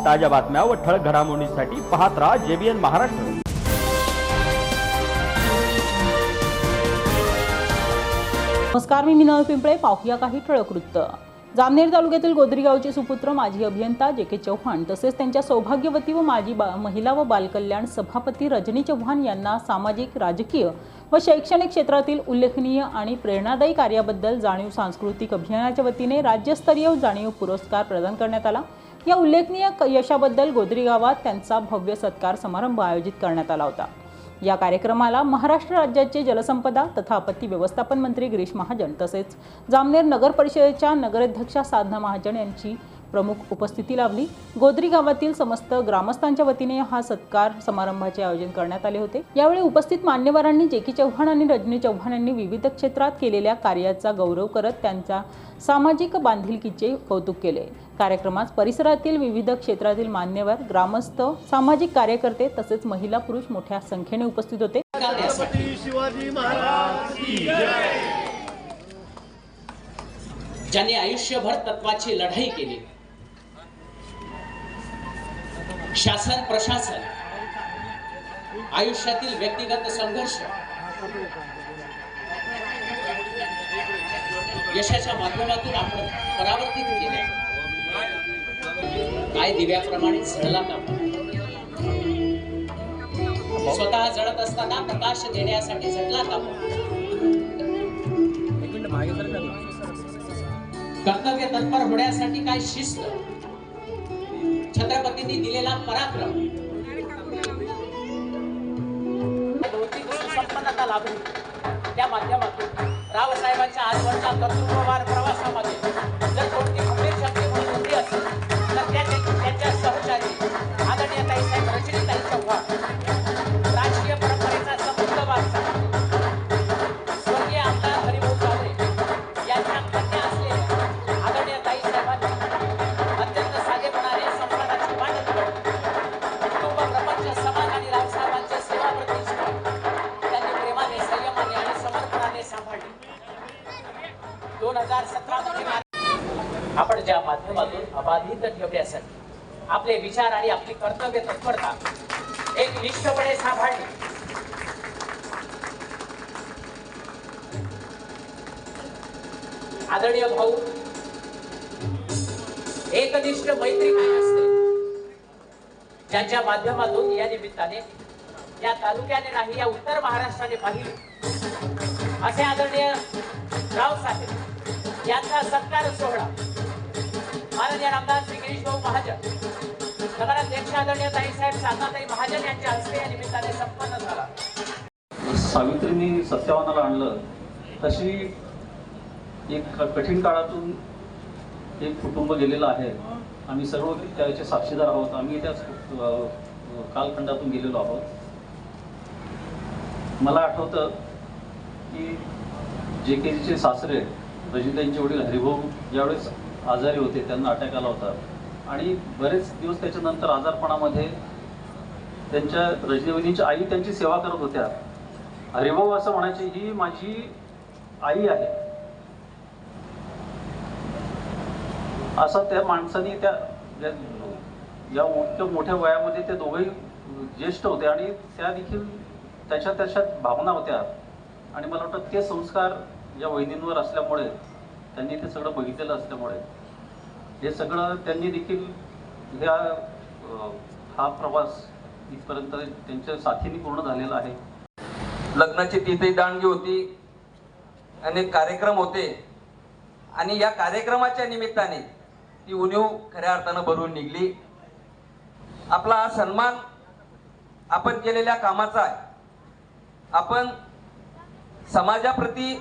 ताज्या बातम्या व ठळक घडामोडींसाठी पाहत राहा JBN महाराष्ट्र। नमस्कार, मी मिनल पिंपळे। पाहूया काही ठळक वृत्त। जामनेर तालुक्यातील गोदरी गावचे सुपुत्र माजी अभियंता JK चव्हाण तसेच त्यांच्या सौभाग्यवती व माजी महिला व बालकल्याण सभापती रजनी चव्हाण यांना सामाजिक, राजकीय व शैक्षणिक क्षेत्रातील उल्लेखनीय आणि प्रेरणादायी कार्याबद्दल जाणीव सांस्कृतिक अभियानाच्या वतीने राज्यस्तरीय जाणीव पुरस्कार प्रदान करण्यात आला। या उल्लेखनीय यशाबद्दल गोदरी गावात त्यांचा भव्य सत्कार समारंभ आयोजित करण्यात आला होता। या कार्यक्रमाला महाराष्ट्र राज्याचे जलसंपदा तथा आपत्ती व्यवस्थापन मंत्री गिरीश महाजन तसेच जामनेर नगर परिषदेच्या नगराध्यक्षा साधना महाजन यांची प्रमुख उपस्थिती लाभली। गोदरी गावातील समस्त ग्रामस्थांच्या वतीने हा सत्कार समारंभाचे आयोजन करण्यात आले होते। यावेळी उपस्थित मान्यवरांनी JK चव्हाण आणि रजनी चव्हाण यांनी विविध क्षेत्रात केलेल्या कार्याचा गौरव करत त्यांच्या सामाजिक बांधिलकीचे कौतुक केले। कार्यक्रमात परिसरातील विविध क्षेत्रातील मान्यवर, ग्रामस्थ, सामाजिक कार्यकर्ते तसेच महिला पुरुष मोठ्या संख्येने उपस्थित होते। शिवाजी महाराज की जय। ज्यांनी आयुष्यभर तत्वाची लढाई केली, शासन प्रशासन, आयुष्यातील व्यक्तिगत संघर्ष यशाच्या माध्यमातून आपण परावर्तित केले। काय दिव्याप्रमाणे झळला स्वतः जळत असताना प्रकाश देण्यासाठी झटला कर्तव्य तत्पर होण्यासाठी काय शिस्त, छत्रपतींनी दिलेला पराक्रम, भौतिक सुसंपन्नता लाभली। त्या माध्यमातून रावसाहेबांच्या आजवरच्या कर्तृत्ववान प्रवासामध्ये जर कोणती गंभीर शक्ती म्हणून उभी असेल तर त्यांच्या सहचारी आदरणीय ताईसाहेब रजनीताई चव्हाण, राजकीय परंपरेचा समृद्ध वारसा स्वर्गीय आमदार हरिभाऊ जावळे यांच्या कन्या असलेल्या आदरणीय ताईसाहेबांनी अत्यंत साधेपणाने संसाराची वाटत कुटुंब, प्रपंच, समाज आणि रावसाहेबांच्या सेवावृत्तीची त्यांनी प्रेमाने, संयमाने आणि समर्पणाने सांभाळली। 2017 मध्ये आपण ज्या माध्यमातून अबाधित ठेवण्यासाठी आपले विचार आणि आपली कर्तव्य तत्परता एक निष्ठपणे सांभाळली। आदरणीय भाऊ, एकनिष्ठ मैत्री काय असते, ज्यांच्या माध्यमातून या निमित्ताने या तालुक्याने नाही या उत्तर महाराष्ट्राने पाहिले असे आदरणीय रावसाहेब यांचा सत्कार सोहळा माननीय आमदार श्री गिरीश भाऊ महाजन, नगराध्यक्ष आदरणीय ताईसाहेब साधनाताई महाजन यांच्या हस्ते या निमित्ताने संपन्न झाला। सावित्रींनी सत्यावानाला आणलं तशी एक कठीण काळातून एक कुटुंब गेलेलं आहे। आम्ही सर्व त्याचे साक्षीदार आहोत। आम्ही त्या कालखंडातून गेलेलो आहोत। मला आठवतं की JKचे सासरे रजनीताईंचे वडील हरिभाऊ ज्यावेळेस आजारी होते, त्यांना अटॅक आला होता आणि बरेच दिवस त्याच्यानंतर आजारपणामध्ये त्यांच्या रजनीवहिनीच्या आई त्यांची सेवा करत होत्या। हरिभाऊ असं म्हणायचे, ही माझी आई आहे। असं त्या माणसाने या मोठ्या वयामध्ये ते दोघेही ज्येष्ठ होते आणि त्या देखील त्याच्यात भावना होत्या आणि मला वाटतं ते संस्कार या वहिनींवर असल्यामुळे, त्यांनी ते सगळं बघितलेलं असल्यामुळे हे सगळं त्यांनी देखील हा प्रवास इथपर्यंत त्यांच्या साथीने पूर्ण झालेला आहे। लग्नाची तिथी दांडगी होती, अनेक कार्यक्रम होते आणि या कार्यक्रमाच्या निमित्ताने ती उणीव खऱ्या अर्थानं भरून निघली। आपला हा सन्मान आपण केलेल्या कामाचा आहे। आपण समाजाप्रती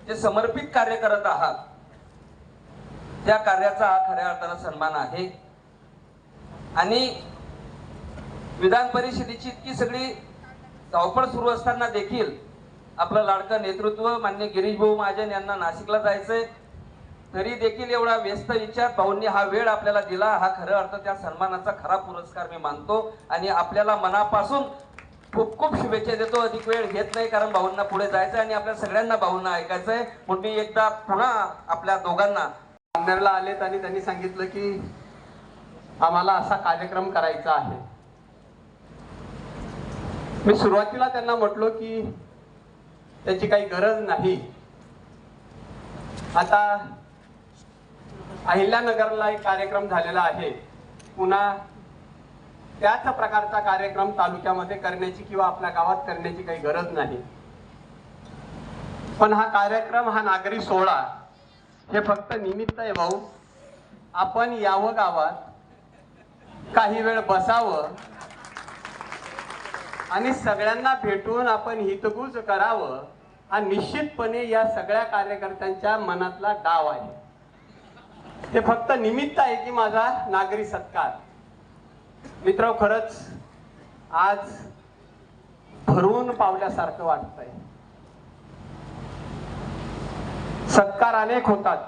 जे समर्पित कार्य करत आहात त्या कार्याचा हा खऱ्या अर्थानं सन्मान आहे। आणि विधान परिषदेची इतकी सगळी धावपळ सुरू असताना देखील आपलं लाडकं नेतृत्व माननीय गिरीश भाऊ महाजन यांना नाशिकला जायचंय, तरी देखील एवढा व्यस्त विचार भाऊंनी हा वेळ आपल्याला दिला, हा खरं अर्थ त्या सन्मानाचा खरा पुरस्कार मी मानतो आणि आपल्याला मनापासून खूप खूप शुभेच्छा देतो। अधिक वेळ घेत नाही कारण भाऊंना पुढे जायचं आणि आपल्या सगळ्यांना भाऊंना ऐकायचंय। म्हणून मी एकदा पुन्हा आपल्या दोघांना जामनेरला आलेत आणि त्यांनी सांगितलं की आम्हाला असा कार्यक्रम करायचा आहे. मी सुरुवातीला त्यांना म्हटलो की त्याची काही गरज नाही. आता अहिल्यानगरला एक कार्यक्रम झालेला आहे, पुन्हा त्याच प्रकारचा कार्यक्रम तालुक्यामध्ये करण्याची किंवा आपल्या गावात करण्याची काही गरज नाही. पण हा कार्यक्रम, हा नागरी सोहळा हे फक्त निमित्त आहे भाऊ. आपण यावं गावात, काही वेळ बसावं आणि सगळ्यांना भेटून आपण हितगुज करावं, हा निश्चितपणे या सगळ्या कार्यकर्त्यांच्या मनातला डाव आहे. ते फक्त निमित्त आहे की माझा नागरी सत्कार. मित्र, खरंच आज भरून पावल्यासारखं वाटतंय. सत्कार अनेक होतात,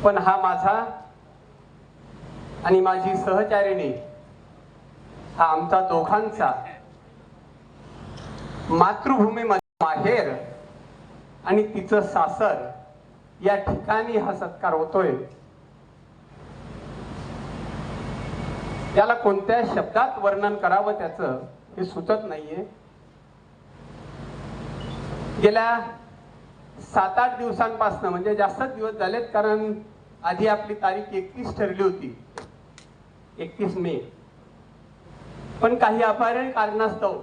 पण हा माझा आणि माझी सहचारिणी, हा आमचा दोघांचा मातृभूमी माहेर आणि तिचं सासर या ठिकाणी हा सत्कार होतोय. त्याला कोणत्या शब्दात वर्णन करावं त्याचं हे सुचत नाहीये. गेल्या 7-8 दिवसांपासून, म्हणजे जास्तच दिवस झालेत, कारण आधी आपली तारीख 31 ठरली होती, 31 मे. पण काही अपरिहार्य कारणास्तव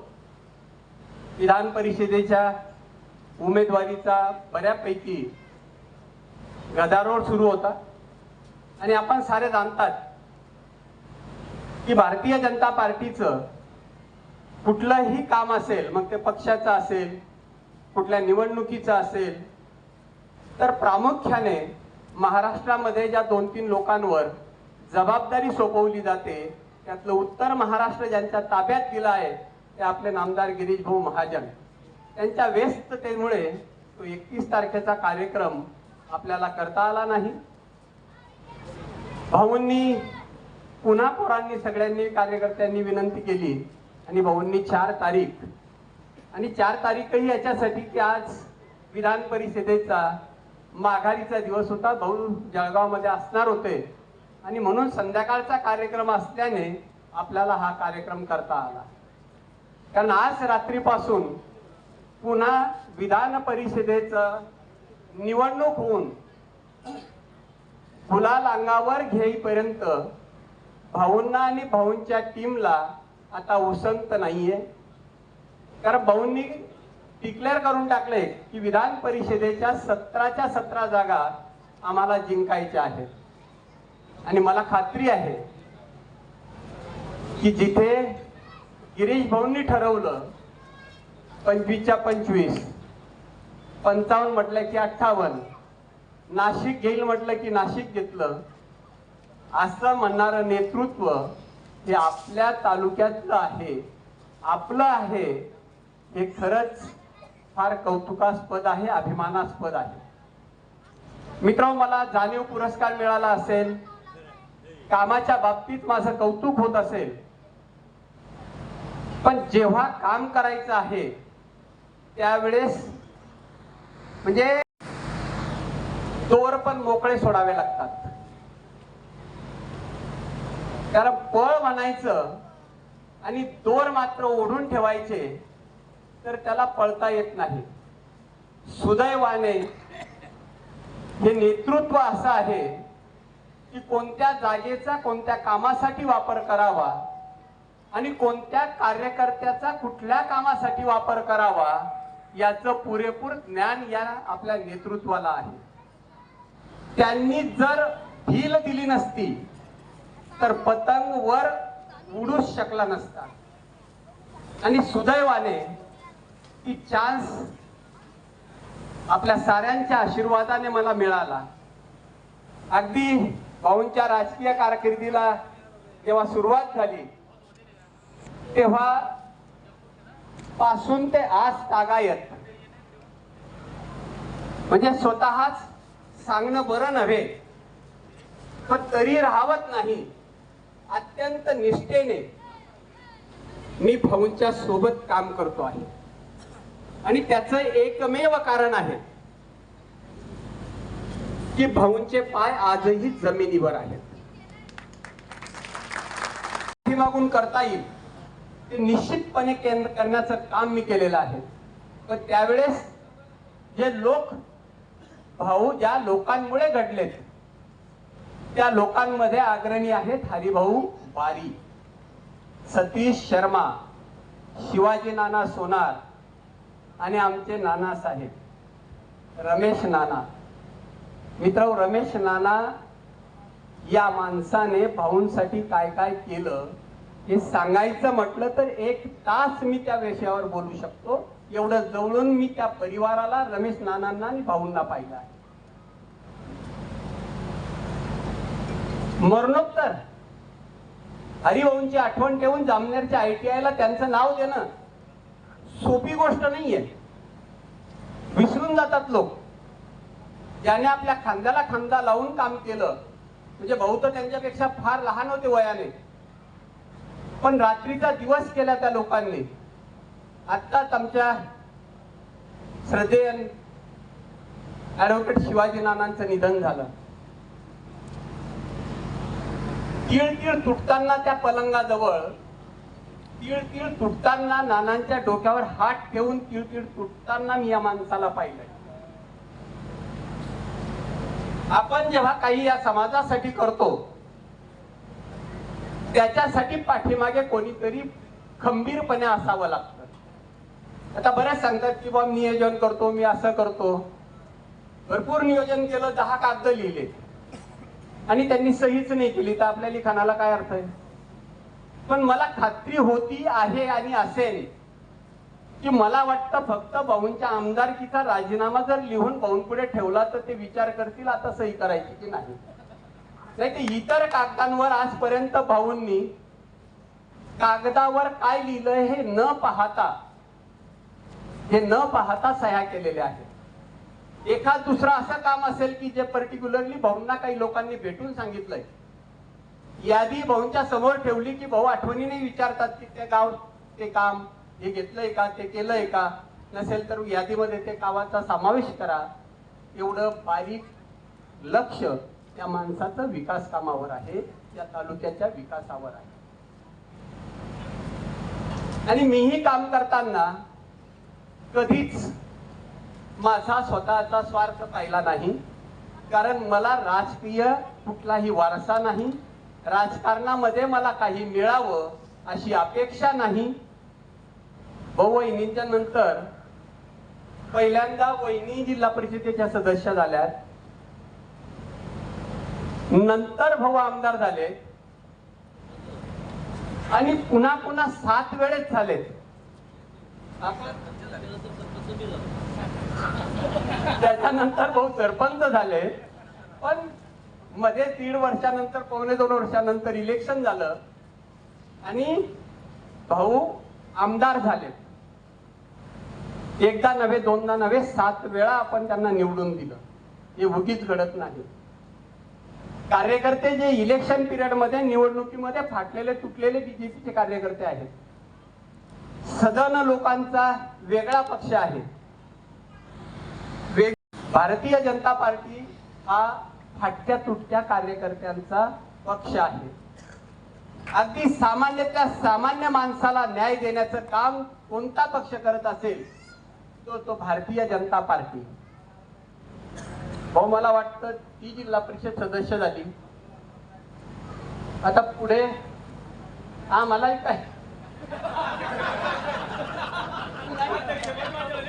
विधान परिषदेच्या उमेदवारीचा बऱ्यापैकी गदारोळ सुरू होता. आणि आपण सारे जाणतात की भारतीय जनता पार्टीचं कुठलंही काम असेल, मग ते पक्षाचं असेल, कुठल्या निवडणुकीचं असेल, तर प्रामुख्याने महाराष्ट्रामध्ये ज्या 2-3 लोकांवर जबाबदारी सोपवली जाते, त्यातलं उत्तर महाराष्ट्र ज्यांच्या ताब्यात दिला आहे ते आपले नामदार गिरीश भाऊ महाजन. त्यांच्या व्यस्ततेमुळे तो 31 तारखेचा कार्यक्रम आपल्याला करता आला नाही. भाऊंनी पुन्हा पोरांनी सगळ्यांनी कार्यकर्त्यांनी विनंती केली आणि भाऊंनी 4 तारीख, आणि 4 तारीखही याच्यासाठी की आज विधान परिषदेचा माघारीचा दिवस होता. भाऊ जळगावमध्ये असणार होते आणि म्हणून संध्याकाळचा कार्यक्रम असल्याने आपल्याला हा कार्यक्रम करता आला. कारण आज रात्रीपासून पुन्हा विधान परिषदेचं निवडणूक होऊन गुलाल अंगावर घेईपर्यंत भाऊंना आणि भाऊंच्या टीमला आता उसंत नाहीये. कारण भाऊंनी डिक्लेअर करून टाकले की विधान परिषदेच्या 17च्या 17 जागा आम्हाला जिंकायच्या आहेत. आणि मला खात्री आहे की जिथे गिरीश भाऊंनी ठरवलं 25च्या 25, 55 म्हटलं की 58, नाशिक घेईल म्हटलं की नाशिक घेतलं, असं म्हणणारं नेतृत्व हे आपल्या तालुक्यातलं आहे, आपलं आहे. हे खरंच फार कौतुकास्पद आहे, अभिमानास्पद आहे. मित्र, मला जाणीव पुरस्कार मिळाला असेल, कामाच्या बाबतीत माझं कौतुक होत असेल, पण जेव्हा काम करायचं आहे त्यावेळेस म्हणजे दोर पण मोकळे सोडावे लागतात. कारण पळ म्हणायचं आणि दोर मात्र ओढून ठेवायचे तर त्याला पळता येत नाही. सुदैवाने हे नेतृत्व असं आहे की कोणत्या जागेचा कोणत्या कामासाठी वापर करावा आणि कोणत्या कार्यकर्त्याचा कुठल्या कामासाठी वापर करावा याचं पुरेपूर ज्ञान या आपल्या नेतृत्वाला आहे. त्यांनी जर ढील दिली नसती तर पतंग वर उडूच शकला नसता. आणि सुदैवाने ती चान्स आपल्या साऱ्यांच्या आशीर्वादाने मला मिळाला. अगदी भाऊंच्या राजकीय कारकिर्दीला जेव्हा सुरुवात झाली तेव्हा पासून ते आज तागायत म्हणजे स्वतःच सांगणं बरं नव्हे, पण तरी राहवत नाही, अत्यंत निष्ठेने मी भाऊंच्या सोबत काम करतो आहे. आणि त्याचं एकमेव कारण आहे की भाऊंचे पाय आजही जमिनीवर आहेत. पाठीमागून करता येईल ते निश्चितपणे करण्याचं काम मी केलेलं आहे. पण त्यावेळेस जे लोक भाऊ ज्या लोकांमुळे घडलेत त्या लोकांमध्ये अग्रणी आहेत हरिभाऊ बारी, सतीश शर्मा, शिवाजी नाना सोनार आणि आमचे नाना साहेब रमेश नाना. मित्र, रमेश नाना या माणसाने भाऊंसाठी काय काय केलं हे सांगायचं म्हटलं तर 1 तास मी त्या विषयावर बोलू शकतो. एवढं जवळून मी त्या परिवाराला, रमेश नानांना आणि भाऊंना पाहिलं आहे. मरणोत्तर हरिभाऊंची आठवण ठेवून जामनेरच्या ITI ला त्यांचं नाव देणं सोपी गोष्ट नाहीये. विसरून जातात लोक. ज्याने आपल्या खांद्याला खांदा लावून काम केलं, म्हणजे भाऊ तर त्यांच्यापेक्षा फार लहान होते वयाने, पण रात्रीचा दिवस केला त्या लोकांनी. आत्ताच आमच्या श्रद्धेय ऍडव्होकेट शिवाजी नानांचं निधन झालं. तीळ तुटताना त्या पलंगाजवळ, तीळ तुटताना नानांच्या डोक्यावर हात ठेवून तीळ तुटताना मी या माणसाला पाहिलंय. आपण जेव्हा काही या समाजासाठी करतो त्याच्यासाठी पाठीमागे कोणीतरी खंबीरपणे असावं लागतं. आता बऱ्याच सांगतात की बा नियोजन करतो, मी असं करतो. भरपूर नियोजन केलं, 10 कागद लिहिले आणि त्यांनी सहीच नाही केली तर आपल्या लिखाणाला काय अर्थ आहे? पण मला खात्री होती आहे आणि असेल की मला वाटतं फक्त भाऊंच्या आमदारकीचा राजीनामा जर लिहून भाऊंपुढे ठेवला तर ते विचार करतील आता सही करायची की नाही. नाही ते इतर कागदांवर आजपर्यंत भाऊंनी कागदावर काय लिहिलंय हे न पाहता सह्या केलेल्या आहेत. एखाद दुसरं असं काम असेल की जे पर्टिक्युलरली भाऊंना काही लोकांनी भेटून सांगितलंय, यादी भाऊंच्या समोर ठेवली की भाऊ आठवणीने विचारतात की ते गाव, ते काम हे घेतलंय का, ते केलंय का, नसेल तर यादीमध्ये ते कामाचा समावेश करा. एवढं बारीक लक्ष त्या माणसाचं विकास कामावर आहे, या तालुक्याच्या विकासावर आहे. आणि मीही काम करताना कधीच माझा स्वतःचा स्वार्थ पाहिला नाही, कारण मला राजकीय कुठलाही वारसा नाही. राजकारणामध्ये मला काही मिळावं अशी अपेक्षा नाही. भाऊ वहिनींच्या नंतर पहिल्यांदा वहिनी जिल्हा परिषदेच्या सदस्य झाल्यात, नंतर भाऊ आमदार झाले आणि पुन्हा 7 वेळेस झाले. त्याच्यानंतर भाऊ सरपंच झाले, पण मध्ये 1.5 वर्षानंतर, 1.25 वर्षानंतर इलेक्शन झालं आणि भाऊ आमदार झाले. एकदा नव्हे, दोनदा नव्हे, 7 वेळा आपण त्यांना निवडून दिलं. हे उगीच घडत नाही. कार्यकर्ते जे इलेक्शन पिरियड मध्ये, निवडणुकीमध्ये फाटलेले तुटलेले बीजेपीचे कार्यकर्ते आहेत. सदन लोकांचा वेगळा पक्ष आहे. भारतीय जनता पार्टी हा फाटक्या तुटक्या कार्यकर्त्यांचा पक्ष आहे. अगदी सामान्यातल्या सामान्य माणसाला न्याय देण्याचं काम कोणता पक्ष करत असेल तो भारतीय जनता पार्टी. भाऊ मला वाटतं ती जिल्हा परिषद सदस्य झाली. आता पुढे मलाही काय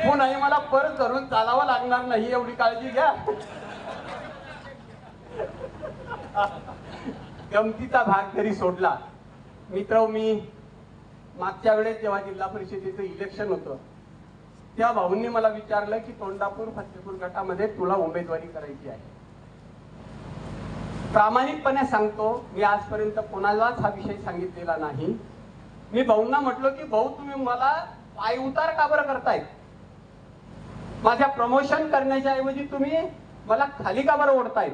नाही, मला परत धरून चालावं लागणार नाही एवढी काळजी घ्या. गमतीचा भाग तरी सोडला. मित्र, मी मागच्या वेळेस जेव्हा जिल्हा परिषदेचं इलेक्शन होतं तेव्हा भाऊंनी मला विचारलं की तोंडापूर फतेपूर गटामध्ये तुला उमेदवारी करायची आहे. प्रामाणिकपणे सांगतो, मी आजपर्यंत कोणालाच हा विषय सांगितलेला नाही. मी भाऊंना म्हटलो की भाऊ तुम्ही मला पाय उतार का बरं करतायत? माझ्या प्रमोशन करण्याच्या ऐवजी तुम्ही मला खाली का बरं ओढतायत?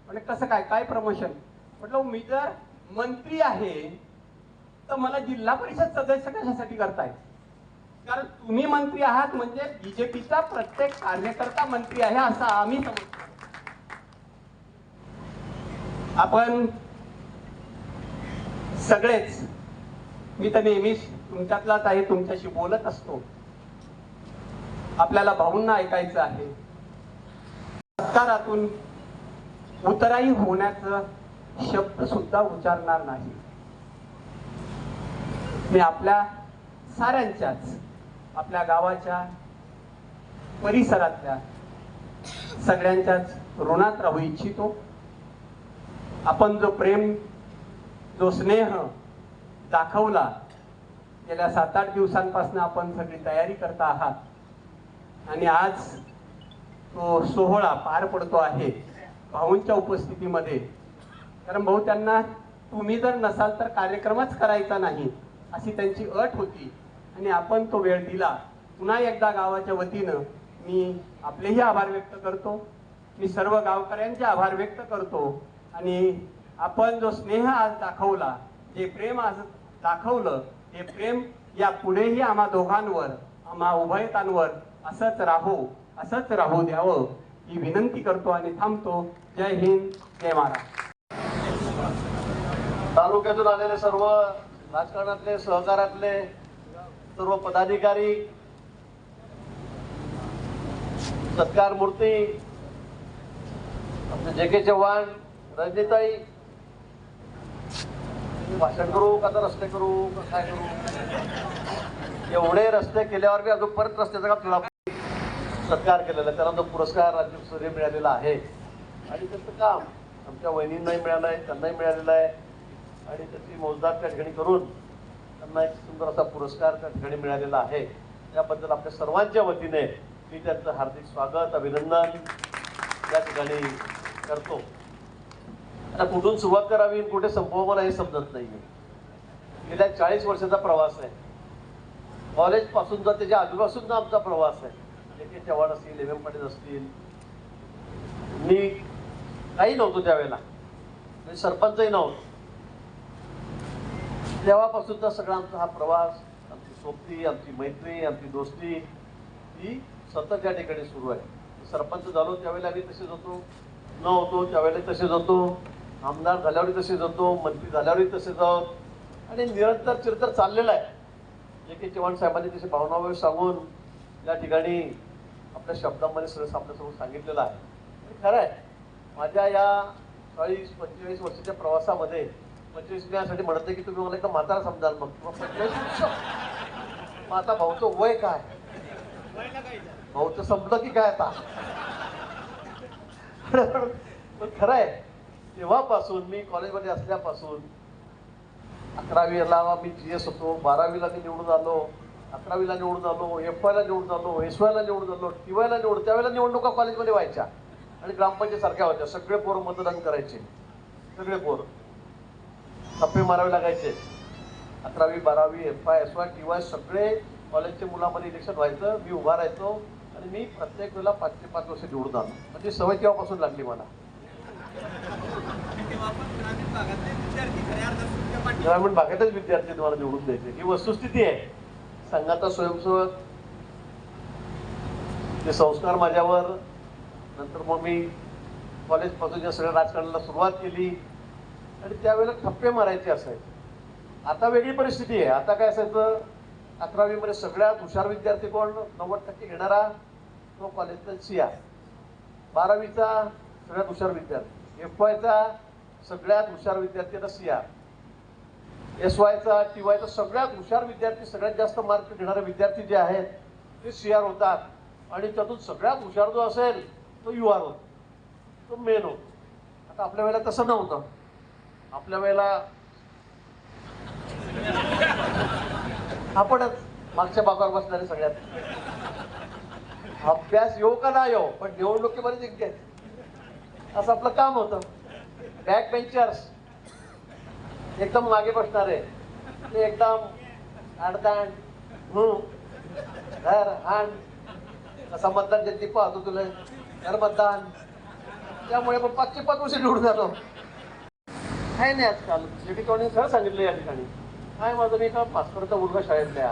म्हणजे कसं काय प्रमोशन? म्हटलं मी जर मंत्री आहे तर मला जिल्हा परिषद सदस्य कशासाठी करताय? कारण तुम्ही मंत्री आहात म्हणजे बीजेपीचा प्रत्येक कार्यकर्ता मंत्री आहे असं आम्ही समजतो. आपण सगळेच मी तर नेहमीच तुमच्यातलाच आहे, तुमच्याशी बोलत असतो. आपल्याला भाऊंना ऐकायचं आहे. सत्कारातून उतराई होण्याचं शब्द सुद्धा उच्चारणार नाही. मी आपल्या साऱ्यांच्याच, आपल्या गावाच्या परिसरातल्या सगळ्यांच्याच ऋणात राहू इच्छितो. आपण जो प्रेम, जो स्नेह दाखवला गेल्या 7-8 दिवसांपासून आपण सगळी तयारी करता आहात आणि आज तो सोहळा पार पडतो आहे भाऊंच्या उपस्थितीमध्ये. कारण भाऊ त्यांना तुम्ही जर नसाल तर कार्यक्रमच करायचा नाही अशी त्यांची अट होती आणि आपण तो वेळ दिला. पुन्हा एकदा गावाच्या वतीनं मी आपलेही आभार व्यक्त करतो. मी सर्व गावकऱ्यांचे आभार व्यक्त करतो. आणि आपण जो स्नेह आज दाखवला, जे प्रेम आज दाखवलं, हे प्रेम या पुढेही आम्हा दोघांवर, आम्हा उभयतांवर असंच राहू द्यावं ही विनंती करतो आणि थांबतो. जय हिंद, जय महाराष्ट्र. तालुक्यातून आलेले सर्व राजकारणातले, सहकारातले सर्व पदाधिकारी, सत्कार मूर्ती, आपले जे.के. चव्हाण, रजनीताई, भाषण करू का तर रस्ते करू का काय करू? एवढे रस्ते केल्यावर बी अजून परत रस्त्याचा काम तुला सत्कार केलेला, त्याला तो पुरस्कार राज्यस्तरीय मिळालेला आहे. आणि त्याचं काम आमच्या वहिनींनाही मिळालं आहे, त्यांनाही मिळालेलं आहे. आणि त्याची मोजदाद त्या ठिकाणी करून त्यांना एक सुंदर असा पुरस्कार त्या ठिकाणी मिळालेला आहे. त्याबद्दल आपल्या सर्वांच्या वतीने मी त्यांचं हार्दिक स्वागत, अभिनंदन या ठिकाणी करतो. आता कुठून सुरुवात करावी, कुठे संपवावं मला हे समजत नाहीये. गेल्या 40 वर्षाचा प्रवास आहे. कॉलेज पासून तर त्याच्या आजूबाजून आमचा प्रवास आहे. जे.के. चव्हाण असतील, एम.एम. पाटील असतील, मी काही नव्हतो त्यावेळेला, म्हणजे सरपंचही नव्हतो. तेव्हापासूनचा सगळा आमचा हा प्रवास, आमची सोबती, आमची मैत्री, आमची दोस्ती ही सतत या ठिकाणी सुरू आहे. सरपंच झालो त्यावेळेला आम्ही तसेच होतो, न होतो त्यावेळेला तसेच होतो, आमदार झाल्यावरही तसेच होतो, मंत्री झाल्यावरही तसेच आहोत. आणि निरंतर चिरंतर चाललेला आहे. जे.के. चव्हाण साहेबांनी तसे भावनावेळ सांगून या ठिकाणी आपल्या शब्दांमध्ये सगळं आपल्यासमोर सांगितलेलं आहे. खरं आहे, माझ्या या 40-45 वर्षाच्या प्रवासामध्ये 25 यासाठी म्हणत नाही की तुम्ही मला एकदा म्हातारा समजाल, मग किंवा 25 वर्ष मग आता भाऊचं वय काय, भाऊचं संपलं की काय आता. पण खरं आहे, तेव्हापासून मी कॉलेजमध्ये असल्यापासून 11वीला मी GS होतो, 12वीला मी निवडून आलो, 11वीला निवडून आलो, FYला निवडून आलो, SYला निवडून आलो, TYला निवडून. त्यावेळेला निवडणुका कॉलेजमध्ये व्हायच्या आणि ग्रामपंचायत सारख्या होत्या. सगळे पोरं मतदान करायचे, सगळे पोरं टप्पे मारावे लागायचे. 11वी, 12वी, FY, SY, TY सगळे कॉलेजच्या मुलामध्ये इलेक्शन व्हायचं. मी उभा राहायचो आणि मी प्रत्येक वेळेला 5 ते 5 वर्ष निवडून आलो. म्हणजे सवय तेव्हापासून लागली मला. ग्रामीण भागातच विद्यार्थी तुम्हाला निवडून द्यायचे, ही वस्तुस्थिती आहे. संघाचा स्वयंसेवक, ते संस्कार माझ्यावर. नंतर मग मी कॉलेजपासून या सगळ्या राजकारणाला सुरुवात केली आणि त्यावेळेला ठप्पे मारायचे असायचे. आता वेगळी परिस्थिती आहे. आता काय असायचं, 11वीमध्ये सगळ्यात हुशार विद्यार्थी कोण, 90% घेणारा तो कॉलेजचा CR. 12वीचा सगळ्यात हुशार विद्यार्थी, FYचा सगळ्यात हुशार विद्यार्थी आता CR, SYचा, TYचा सगळ्यात हुशार विद्यार्थी, सगळ्यात जास्त मार्क घेणारे विद्यार्थी जे आहेत ते CR होतात. आणि त्यातून सगळ्यात हुशार जो असेल तो UR होतो, तो मेन होतो. आता आपल्या वेळेला तसं नव्हतं. आपल्या वेळेला आपणच मागच्या बाकावर बसणारे सगळ्यात. अभ्यास येऊ का नाही येऊ, पण निवडणुकीमध्ये जिंकायचं असं आपलं काम होतं. बॅक बेंचर्स एकदम मागे बसणारे, ते एकदम अडदाण धर हाण, कसा मतदान जनती पाहतो तुला, घर मतदान. त्यामुळे मग 5 ते 5 वर्ष निवडून झालो. काय नाही आजकाल जे.के. चव्हाणांनी खरं सांगितलं या ठिकाणी. काय माझं, मी का 5पर्यंत मुलगा शाळेतल्या,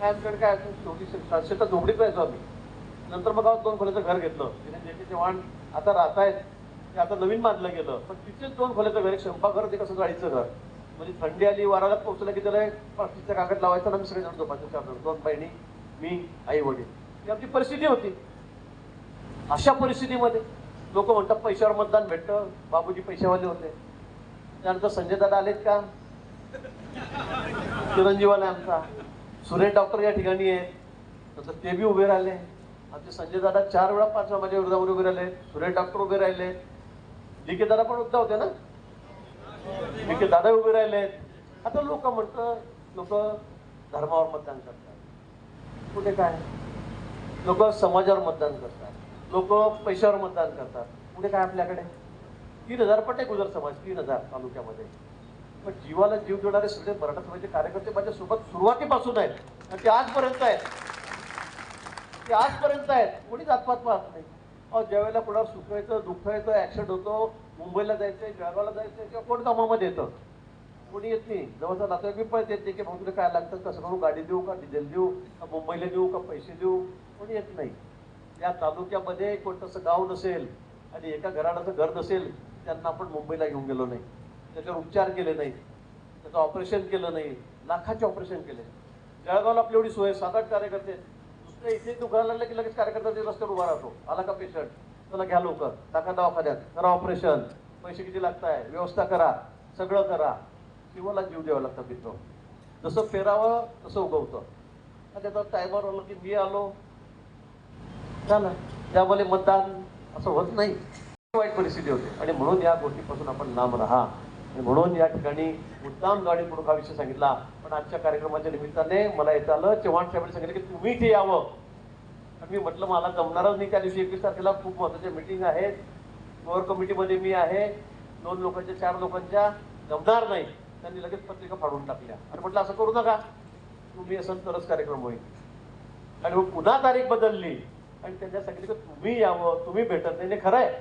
काय आमच्याकडे काय छोटी शेतात झोपडीत राहायचो आम्ही. नंतर मग 2 खोल्याचं घर घेतलं. जे.के. चव्हाण आता राहत आहेत, ते आता नवीन बांधलं गेलं, पण तिथेच 2 खोल्याचं घर, एक स्वयंपाकघर, ते कसं गाडीचं घर. म्हणजे थंडी आली वाराला पोहोचलं की त्याला प्लास्टिकचा कागद लावायचा ना, मी सगळेजण झोपायचं 4 जण, 2 बहिणी, मी, आई वडील. ही आमची परिस्थिती होती. अशा परिस्थितीमध्ये लोक म्हणतात पैशावर मतदान भेटतं, बाबूजी पैशावाले होते. त्यानंतर संजय दादा आलेत का, चिरंजीवाला आमचा सुरेश डॉक्टर या ठिकाणी आहेत, नंतर ते बी उभे राहिले. आमचे संजय दादा 4 वेळा 5 वेळा माझ्या विरोधावर उभे राहिले. सुरेश डॉक्टर उभे राहिले. DK दादा पण उद्धव होते ना, DK दादा उभे राहिलेत. आता लोक म्हणतात लोक धर्मावर मतदान करतात, कुठे काय, लोक समाजावर मतदान करतात, लोक पैशावर मतदान करतात, कुठे काय आपल्याकडे 3000 पटे गुजर समाज 3000 तालुक्यामध्ये. पण जीवाला जीव देणारे सगळे मराठा समाजाचे कार्यकर्ते माझ्या सोबत सुरुवातीपासून आहेत आणि ते आजपर्यंत आहेत. ते आजपर्यंत आहेत. कोणी जातपात पाहत नाही. ज्यावेळेला कुणावर सुख येतं, दुःख येतं, ऍक्सिडेंट होतो, मुंबईला जायचंय, जळगावला जायचंय किंवा कोण कामामध्ये येतं, कोणी येत नाही. जवळचा नातेवाईक बी पळत येत नाही की भाऊ तुला काय लागतं, कसं करू, गाडी देऊ का, डिझेल देऊ का, मुंबईला देऊ का, पैसे देऊ, कोणी येत नाही. या तालुक्यामध्ये कोणतंसं गाव नसेल आणि एका घराण्याचं घर नसेल त्यांना आपण मुंबईला घेऊन गेलो नाही, त्याच्यावर उपचार केले नाही, त्याचं ऑपरेशन केलं नाही, लाखाचे ऑपरेशन केले. जळगावला आपली एवढी सोय, 7-8 कार्यकर्ते, दुसऱ्या इथे दुकानाला लागलं की लगेच कार्यकर्ता रस्त्यावर उभा राहतो. आला का पेशंट, त्याला घ्या लवकर, टाका दवाखान्यात, करा ऑपरेशन, पैसे किती लागत आहे, व्यवस्था करा, सगळं करा. जीवाला जीव द्यावा लागतं मित्र. जसं पेरावं तसं उगवतं. त्याचा टायमर आलं की मी आलो झालं, त्यामुळे मतदान असं होत नाही. वाईट परिस्थिती होते आणि म्हणून या गोष्टीपासून आपण लांब राहा. आणि म्हणून या ठिकाणी मुद्दाम गाडी पुढे हा विषय सांगितला. पण आजच्या कार्यक्रमाच्या निमित्ताने मला येत आलं, चव्हाण साहेबांनी सांगितलं की तुम्ही इथे यावं. मी म्हटलं मला जमणारच नाही. त्या दिवशी 21 तारखेला खूप महत्त्वाच्या मीटिंग आहेत, कोर कमिटीमध्ये मी आहे, 2 लोकांच्या 4 लोकांच्या, जमणार नाही. त्यांनी लगेच पत्रिका फाडून टाकल्या आणि म्हटलं असं करू नका, तुम्ही असाल तरच कार्यक्रम होईल. आणि मग पुन्हा तारीख बदलली आणि त्यांना सांगितलं की तुम्ही यावं, तुम्ही भेटत नाही. खरं आहे,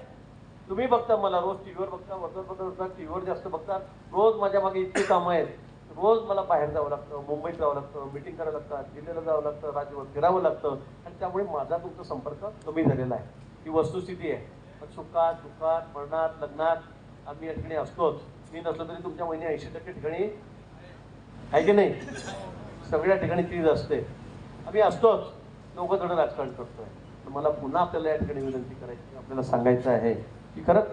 तुम्ही बघता मला रोज टीव्हीवर बघता, वर्तमानपत्र बघता, टीव्हीवर जास्त बघता, रोज माझ्या मागे इतकी कामं आहेत, रोज मला बाहेर जावं लागतं, मुंबईत जावं लागतं, मिटिंग करावं लागतं, दिल्लीला जावं लागतं, राज्यभर फिरावं लागतं आणि त्यामुळे माझा तुमचा संपर्क कमी झालेला आहे. ही वस्तुस्थिती आहे. पण सुखात, दुःखात, मरणात, लग्नात आम्ही या ठिकाणी असतोच. मी नसलो तरी तुमच्या महिने 80% ठिकाणी आहे की नाही, सगळ्या ठिकाणी तीच असते. आम्ही असतोच, दोघं जण राजकारण करतोय. मला पुन्हा आपल्याला या ठिकाणी विनंती करायची, आपल्याला सांगायचं आहे की खरंच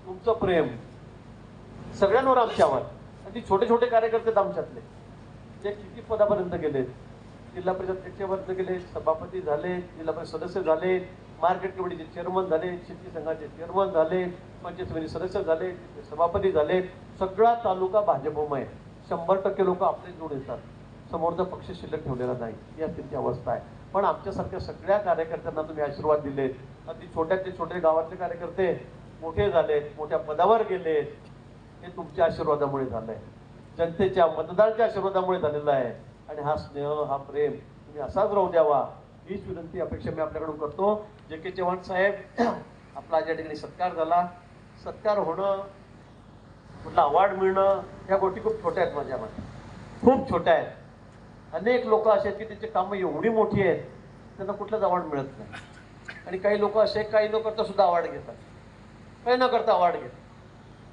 तुमचं प्रेम सगळ्यांवर आमच्यावर. आणि छोटे छोटे कार्यकर्ते आमच्यातले जे किती पदापर्यंत गेलेत, जिल्हा परिषद अध्यक्षपर्यंत गेले, सभापती झाले, जिल्हा परिषद सदस्य झाले, मार्केट कमिटीचे चेअरमन झाले, शेती संघाचे चेअरमन झाले, पंचायत समिती सदस्य झाले, सभापती झाले. सगळा तालुका भाजपमय. 100% लोक आपले जोड येतात. समोरचा पक्ष शिल्लक ठेवलेला नाही. ही स्थिती अवस्था आहे. पण आमच्यासारख्या सगळ्या कार्यकर्त्यांना तुम्ही आशीर्वाद दिलेत. अगदी छोट्यातले छोटे गावातले कार्यकर्ते मोठे झालेत, मोठ्या पदावर गेलेत, हे तुमच्या आशीर्वादामुळे झालंय, जनतेच्या मतदाराच्या आशीर्वादामुळे झालेला आहे. आणि हा स्नेह, हा प्रेम तुम्ही असाच राहू द्यावा, हीच विनंती अपेक्षा मी आपल्याकडून करतो. JK चव्हाण साहेब, आपला या ठिकाणी सत्कार झाला. सत्कार होणं, कुठला अवॉर्ड मिळणं, ह्या गोष्टी खूप छोट्या आहेत. माझ्या मते खूप छोट्या आहेत. अनेक लोक असे आहेत की त्यांची कामं एवढी मोठी आहेत, त्यांना कुठलाच अवॉर्ड मिळत नाही. आणि काही लोक असे, काही न करता सुद्धा अवॉर्ड घेतात, काही न करता अवॉर्ड घेतात.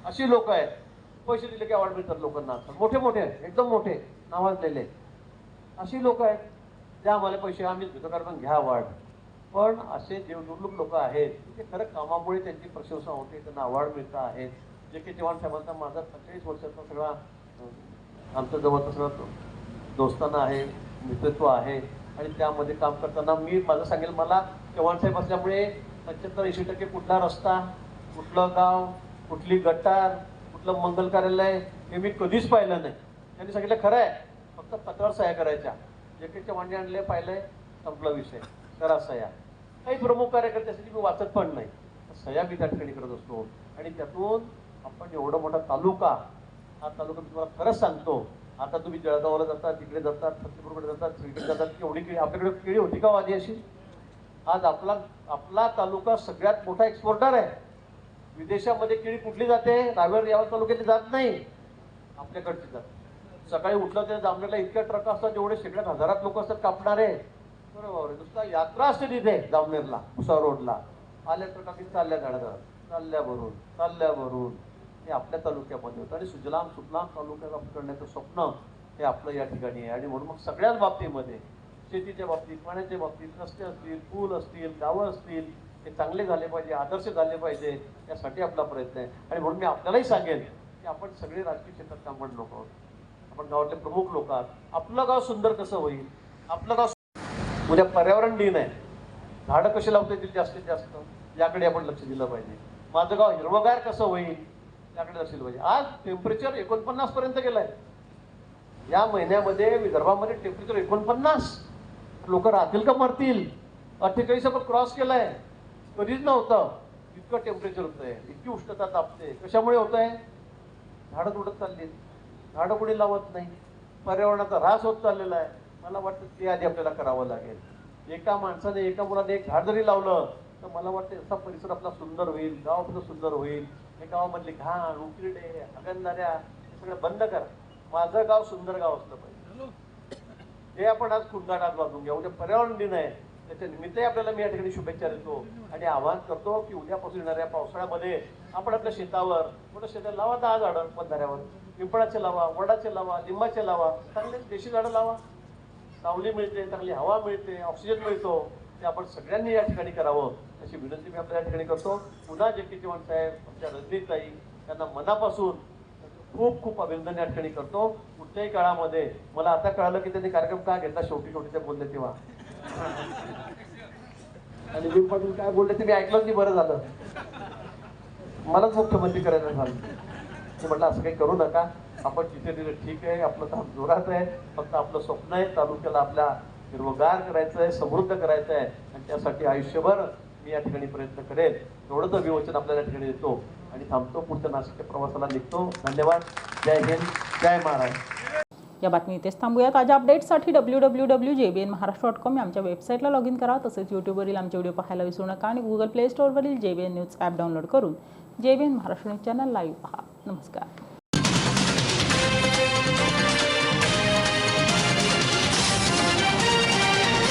अशी लोक आहेत. पैसे दिले की अवॉर्ड मिळतात लोकांना. मोठे मोठे एकदम मोठे नावाजलेले अशी लोक आहेत. ज्या आम्हाला पैसे आम्हीच घेतो कारण घ्या अवॉर्ड. पण असे जे दुर्लभ लोक आहेत ते खरं कामामुळे त्यांची प्रशंसा होते, त्यांना अवॉर्ड मिळत आहेत. JK चव्हाण साहेबांचा माझा 45 वर्षाचा सगळा आमच्या जवळचा सगळा दोस्ताना आहे, मित्रत्व आहे. आणि त्यामध्ये काम करताना मी माझं सांगेल, मला चव्हाण साहेब असल्यामुळे 75-80% कुठला रस्ता, कुठलं गाव, कुठली गटार, कुठलं मंगल कार्यालय हे मी कधीच पाहिलं नाही. त्यांनी सांगितलं खरं आहे, फक्त पत्रावर सह्या करायच्या. JK चव्हाण आणले, पाहिलंय, संपला विषय, करा सह्या. काही प्रमुख कार्यकर्त्यासाठी मी वाचत पण नाही, सह्या मी त्या ठिकाणी करत असतो. आणि त्यातून आपण एवढा मोठा तालुका, हा तालुका मी तुम्हाला खरंच सांगतो, आता तुम्ही जळगावला जातात, तिकडे जातात, फतेपूरकडे जातात, तिकडे जातात, एवढी केळी आपल्याकडे केळी होती का आधी अशी? आज आपला तालुका सगळ्यात मोठा एक्सपोर्टर आहे. विदेशामध्ये केळी कुठली जाते? रावेर यावल तालुक्यात जात नाही, आपल्याकडची जाते. सकाळी उठलं तर जामनेरला इतक्या ट्रक असतात, जेवढे शेकड्यात हजारात लोक असतात कापणारे. बरोबर, नुसता यात्रा असते तिथे जामनेरला, भुसावळ रोडला. आल्या ट्रका की चालल्या गाड्या, चालल्या भरून हे आपल्या तालुक्यामध्ये होतं आणि सुजलाम सुफलाम तालुक्यात करण्याचं स्वप्न हे आपलं या ठिकाणी आहे. आणि म्हणून मग सगळ्याच बाबतीमध्ये, शेतीच्या बाबतीत, पाण्याच्या बाबतीत, रस्ते असतील, पूल असतील, गावं असतील, हे चांगले झाले पाहिजे, आदर्श झाले पाहिजे, यासाठी आपला प्रयत्न आहे. आणि म्हणून मी आपल्यालाही सांगेन की आपण सगळे राजकीय क्षेत्रात कामगार लोक आहोत, आपण गावातले प्रमुख लोक आहात. आपलं गाव सुंदर कसं होईल, आपलं गाव उद्या पर्यावरण दिन आहे, झाडं कशी लावता येतील जास्तीत जास्त, याकडे आपण लक्ष दिलं पाहिजे. माझं गाव हिरवगार कसं होईल, त्याकडे लक्ष दिलं पाहिजे. आज टेम्परेचर 49 पर्यंत गेलंय. या महिन्यामध्ये विदर्भामध्ये टेम्परेचर 49. लोक राहतील का मरतील? 48 आपण क्रॉस केलाय, कधीच नव्हतं इतकं टेम्परेचर होतंय, इतकी उष्णता तापते. कशामुळे होत आहे? झाडं तुटत चालली, झाडं कोणी लावत नाही, पर्यावरणाचा ऱ्हास होत चाललेला आहे. मला वाटतं ते आधी आपल्याला करावं लागेल. एका माणसाने, एका मुलाने एक झाड जरी लावलं तर मला वाटतं असा परिसर आपला सुंदर होईल, गाव आपलं सुंदर होईल. या गावामधली घाण, उकिरडे, हागणदाऱ्या हे सगळं बंद करा. माझं गाव सुंदर गाव असलं पाहिजे, हे आपण आज खुंदाट आज वाजवून घ्या. उद्या पर्यावरण दिन आहे, त्याच्या निमित्तही आपल्याला मी या ठिकाणी शुभेच्छा देतो आणि आवाहन करतो की उद्यापासून येणाऱ्या पावसाळ्यामध्ये आपण आपल्या शेतावर, मोठं शेतात लावा 10 झाडं बंधाऱ्यावर, पिंपळाचे लावा, वडाचे लावा, लिंबाचे लावा, चांगले देशी झाडं लावा. सावली मिळते, चांगली हवा मिळते, ऑक्सिजन मिळतो, ते आपण सगळ्यांनी या ठिकाणी करावं अशी विनंती मी आपल्या या ठिकाणी करतो. पुन्हा जे के चव्हाण साहेब, आमच्या रजनीताई, त्यांना मनापासून खूप खूप अभिनंदन या ठिकाणी करतो. कुठल्याही काळामध्ये मला आता कळालं की त्यांनी कार्यक्रम का घेतला, शेवटी ते बोलले तेव्हा, आणि मी पण काय बोलले ते मी ऐकलं की बरं झालं, मलाच मुख्यमंत्री करायचं झालं. मी म्हटलं असं काही करू नका, आपण जिथे तिथे ठीक आहे, आपलं काम जोरात आहे, फक्त आपलं स्वप्न आहे तालुक्याला आपल्या हिरवगार करायचं आहे, समृद्ध करायचं आहे आणि त्यासाठी आयुष्यभर मी या ठिकाणी प्रयत्न करेल. एवढंच अभिवचन आपल्याला या ठिकाणी देतो आणि थांबतो. पुढच्या नाशिकच्या प्रवासाला निघतो. धन्यवाद. जय हिंद, जय महाराष्ट्र. या बातमी इथेच थांबूया. ताज्या अपडेट्ससाठी www.jbnmaharashtra.com या आमच्या वेबसाईटला लॉग इन करा. तसेच यूट्यूबवरील आमचे व्हिडिओ पाहायला विसरू नका आणि गुगल प्ले स्टोअरवरील JBN न्यूज ॲप डाउनलोड करून JBN Maharashtra news channel live पहा. नमस्कार.